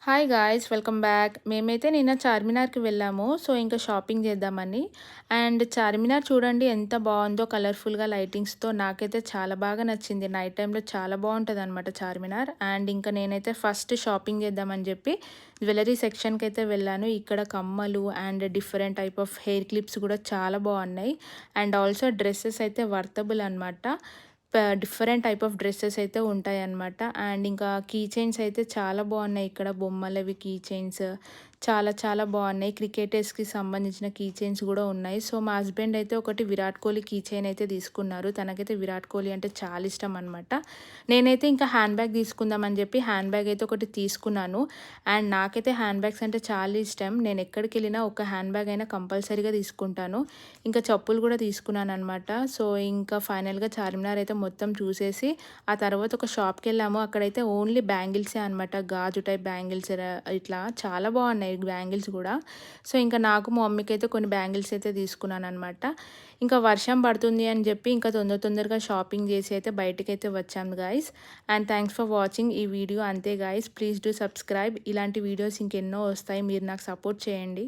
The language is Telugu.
Hi guys welcome back. మేమైతే నిన్న చార్మినార్‌కి వెళ్ళాము. సో, ఇంకా షాపింగ్ చేద్దామని. అండ్ చార్మినార్ చూడండి ఎంత బావుందో కలర్‌ఫుల్‌గా లైటింగ్స్‌తో. నాకైతే చాలా బాగా నచ్చింది. నైట్ టైమ్‌లో చాలా బావుంటదనమాట చార్మినార్. అండ్ ఇంకా నేనైతే ఫస్ట్ షాపింగ్ చేద్దామని చెప్పి జ్యువెలరీ సెక్షన్‌కైతే వెళ్ళాను. ఇక్కడ కమ్మలు and different type of hair clips కూడా చాలా బావున్నాయి. అండ్ ఆల్సో డ్రెసెస్ అయితే వర్తబుల్ అనమాట. డిఫరెంట్ టైప్ ఆఫ్ డ్రెస్సెస్ అయితే ఉంటాయన్నమాట. అండ్ ఇంకా కీ చైన్స్ అయితే చాలా బాగున్నాయి. ఇక్కడ బొమ్మలవి కీ చైన్స్ చాలా చాలా బాగున్నాయి. క్రికెటర్స్కి సంబంధించిన కీ చైన్స్ కూడా ఉన్నాయి. సో మా హస్బెండ్ అయితే ఒకటి విరాట్ కోహ్లీ కీ చైన్ అయితే తీసుకున్నారు. తనకైతే విరాట్ కోహ్లీ అంటే చాలా ఇష్టం అనమాట. నేనైతే ఇంకా హ్యాండ్ బ్యాగ్ తీసుకుందామని చెప్పి హ్యాండ్ బ్యాగ్ అయితే ఒకటి తీసుకున్నాను. అండ్ నాకైతే హ్యాండ్ బ్యాగ్స్ అంటే చాలా ఇష్టం. నేను ఎక్కడికి వెళ్ళినా ఒక హ్యాండ్ బ్యాగ్ అయినా కంపల్సరీగా తీసుకుంటాను. ఇంకా చెప్పులు కూడా తీసుకున్నాను అనమాట. సో ఇంకా ఫైనల్గా చార్మినార్ అయితే మొత్తం చూసేసి ఆ తర్వాత ఒక షాప్కి వెళ్ళాము. అక్కడైతే ఓన్లీ బ్యాంగిల్సే అనమాట. గాజు టైప్ బ్యాంగిల్స్ ఇట్లా చాలా బాగున్నాయి బ్యాంగిల్స్ కూడా. సో ఇంకా నాకు మా మమ్మీకి అయితే కొన్ని బ్యాంగిల్స్ అయితే తీసుకున్నాను అనమాట. ఇంకా వర్షం పడుతుంది అని చెప్పి ఇంకా తొందరగా షాపింగ్ చేసి అయితే బయటకైతే వచ్చాము guys. And thanks for watching ఈ వీడియో. అంతే గాయస్, ప్లీజ్ డూ సబ్స్క్రైబ్. ఇలాంటి వీడియోస్ ఇంకెన్నో వస్తాయి, మీరు నాకు సపోర్ట్ చేయండి.